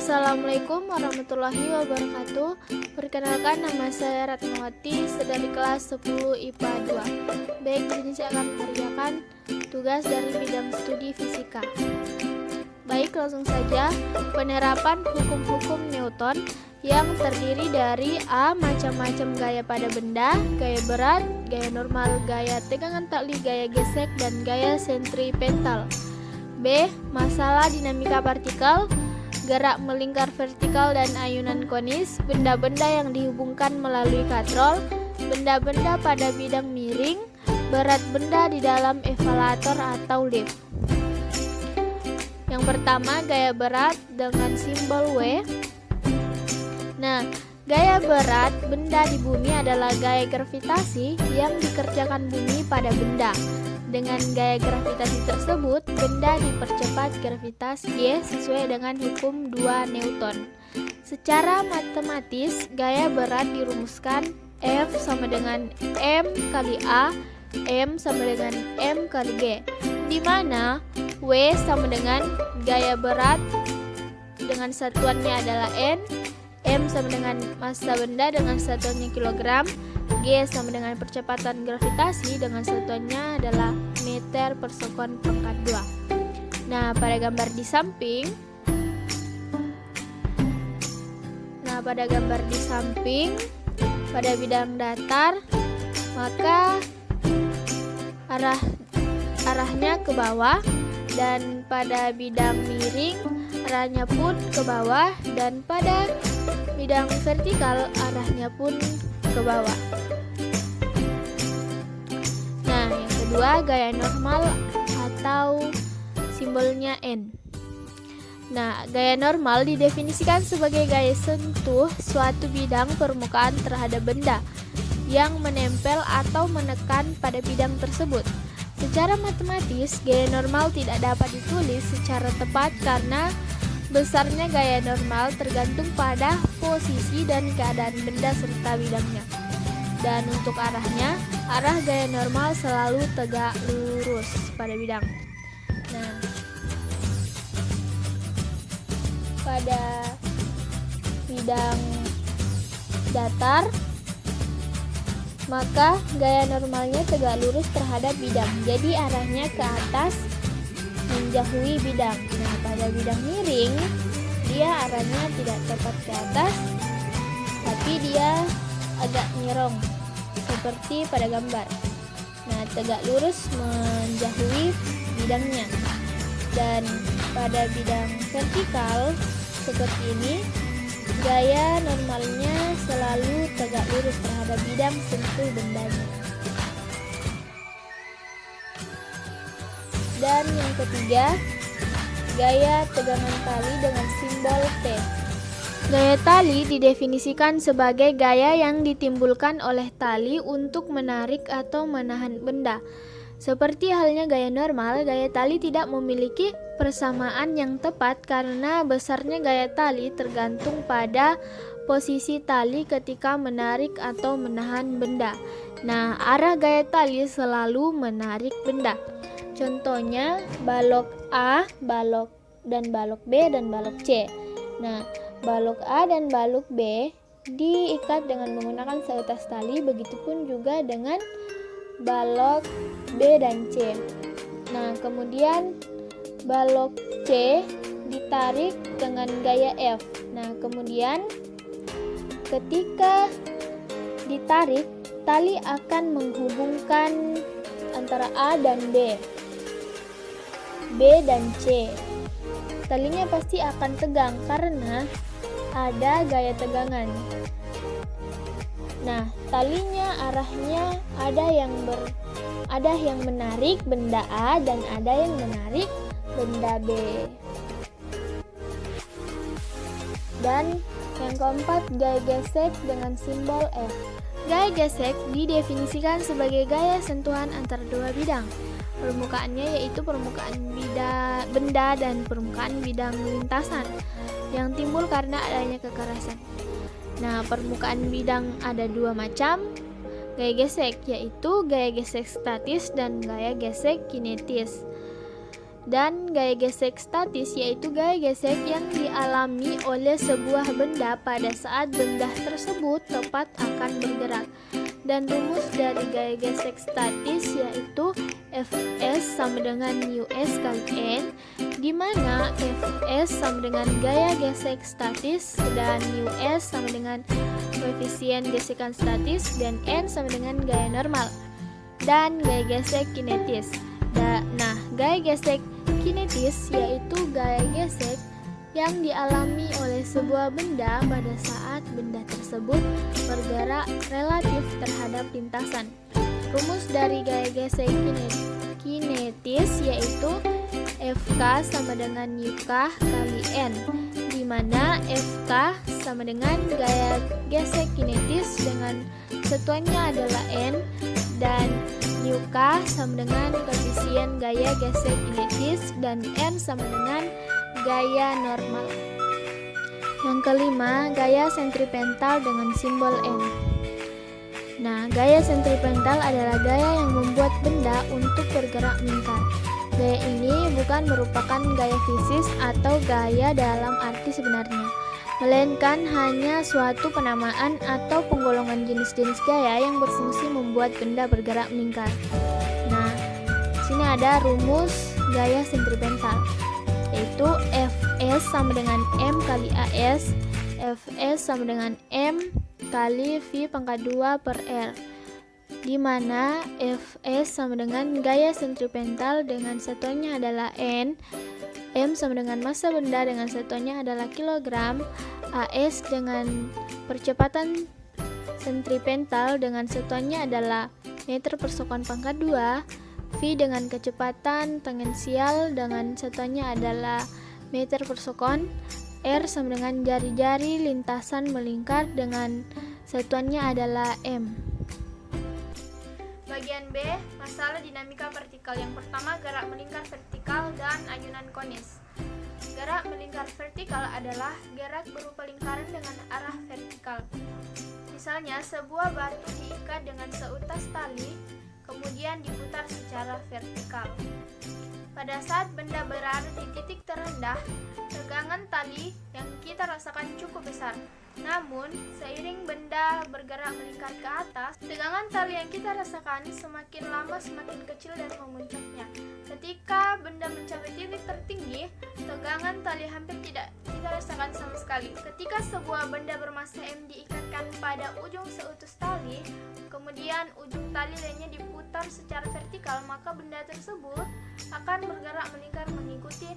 Assalamualaikum warahmatullahi wabarakatuh. Perkenalkan, nama saya Ratnawati, dari kelas 10 IPA 2. Baik, di sini saya akan mengerjakan tugas dari bidang studi fisika. Baik, langsung saja. Penerapan hukum-hukum Newton yang terdiri dari A. Macam-macam gaya pada benda, gaya berat, gaya normal, gaya tegangan tali, gaya gesek, dan gaya sentripetal. B. Masalah dinamika partikel, gerak melingkar vertikal dan ayunan konis, benda-benda yang dihubungkan melalui katrol, benda-benda pada bidang miring, berat benda di dalam evaluator atau lift. Yang pertama, gaya berat dengan simbol W. Nah, gaya berat benda di bumi adalah gaya gravitasi yang dikerjakan bumi pada benda. Dengan gaya gravitasi tersebut, benda dipercepat gravitas G sesuai dengan hukum 2 Newton. Secara matematis, gaya berat dirumuskan F sama dengan M kali A, M sama dengan M kali G, di mana W sama dengan gaya berat dengan satuannya adalah N, M sama dengan massa benda dengan satuannya kilogram, G sama dengan percepatan gravitasi dengan satuannya adalah meter per sekon pangkat 2. Nah, pada gambar di samping, pada bidang datar, maka arahnya ke bawah, dan pada bidang miring arahnya pun ke bawah, dan pada bidang vertikal arahnya pun ke bawah. Nah, yang kedua, gaya normal atau simbolnya N. Nah, gaya normal didefinisikan sebagai gaya sentuh suatu bidang permukaan terhadap benda yang menempel atau menekan pada bidang tersebut. Secara matematis, gaya normal tidak dapat ditulis secara tepat karena besarnya gaya normal tergantung pada posisi dan keadaan benda serta bidangnya. Dan untuk arahnya, arah gaya normal selalu tegak lurus pada bidang. Nah, pada bidang datar, maka gaya normalnya tegak lurus terhadap bidang, jadi arahnya ke atas menjauhi bidang. Nah, pada bidang miring, dia arahnya tidak tepat ke atas, tapi dia agak nyerong seperti pada gambar. Nah, tegak lurus menjauhi bidangnya. Dan pada bidang vertikal seperti ini, gaya normalnya selalu tegak lurus terhadap bidang sentuh bendanya. Dan yang ketiga, gaya tegangan tali dengan simbol T. Gaya tali didefinisikan sebagai gaya yang ditimbulkan oleh tali untuk menarik atau menahan benda. Seperti halnya gaya normal, gaya tali tidak memiliki persamaan yang tepat karena besarnya gaya tali tergantung pada posisi tali ketika menarik atau menahan benda. Nah, arah gaya tali selalu menarik benda. Contohnya balok A, balok B, dan balok C. Nah, balok A dan balok B diikat dengan menggunakan seutas tali, begitupun juga dengan balok B dan C. Nah, kemudian balok C ditarik dengan gaya F. Nah, kemudian ketika ditarik, tali akan menghubungkan antara A dan B dan C. Talinya pasti akan tegang karena ada gaya tegangan. Nah, talinya arahnya ada yang menarik benda A dan ada yang menarik benda B. Dan yang keempat, gaya gesek dengan simbol F. Gaya gesek didefinisikan sebagai gaya sentuhan antara dua bidang permukaannya, yaitu permukaan benda dan permukaan bidang lintasan yang timbul karena adanya kekerasan. Nah, permukaan bidang ada dua macam gaya gesek, yaitu gaya gesek statis dan gaya gesek kinetis. Dan gaya gesek statis yaitu gaya gesek yang dialami oleh sebuah benda pada saat benda tersebut tepat akan bergerak. Dan rumus dari gaya gesek statis yaitu Fs sama dengan Us kali N, di mana Fs sama dengan gaya gesek statis dan Us sama dengan koefisien gesekan statis dan N sama dengan gaya normal. Dan gaya gesek kinetis. Nah, gaya gesek kinetis yaitu gaya gesek yang dialami oleh sebuah benda pada saat benda tersebut bergerak relatif terhadap lintasan. Rumus dari gaya gesek kinetis yaitu Fk sama dengan UK kali N, di mana Fk sama dengan gaya gesek kinetis dengan satuannya adalah N, dan UK sama dengan koefisien gaya gesek kinetis dan N sama dengan gaya normal. Yang kelima, gaya sentripetal dengan simbol N. Nah, gaya sentripetal adalah gaya yang membuat benda untuk bergerak melingkar. Gaya ini bukan merupakan gaya fisis atau gaya dalam arti sebenarnya, melainkan hanya suatu penamaan atau penggolongan jenis-jenis gaya yang berfungsi membuat benda bergerak melingkar. Nah, sini ada rumus gaya sentripetal, yaitu Fs sama dengan M kali As, Fs sama dengan M kali V pangkat 2 per R, di mana Fs sama dengan gaya sentripetal dengan satuannya adalah N, M sama dengan massa benda dengan satuannya adalah kilogram, As dengan percepatan sentripetal dengan satuannya adalah meter per sekon pangkat 2, V dengan kecepatan tangensial dengan satuannya adalah meter per sekon, R sama dengan jari-jari lintasan melingkar dengan satuannya adalah M. Bagian B, masalah dinamika vertikal. Yang pertama, gerak melingkar vertikal dan ayunan konis. Gerak melingkar vertikal adalah gerak berupa lingkaran dengan arah vertikal. Misalnya, sebuah batu diikat dengan seutas tali, kemudian diputar secara vertikal. Pada saat benda berada di titik terendah, tegangan tali yang kita rasakan cukup besar. Namun, seiring benda bergerak melingkar ke atas, tegangan tali yang kita rasakan semakin lama semakin kecil dan memuncaknya. Ketika benda mencapai titik tertinggi, tegangan tali hampir tidak kita rasakan sama sekali. Ketika sebuah benda bermassa M diikatkan pada ujung seutus tali, kemudian ujung tali lainnya diputar secara vertikal, maka benda tersebut akan bergerak melingkar mengikuti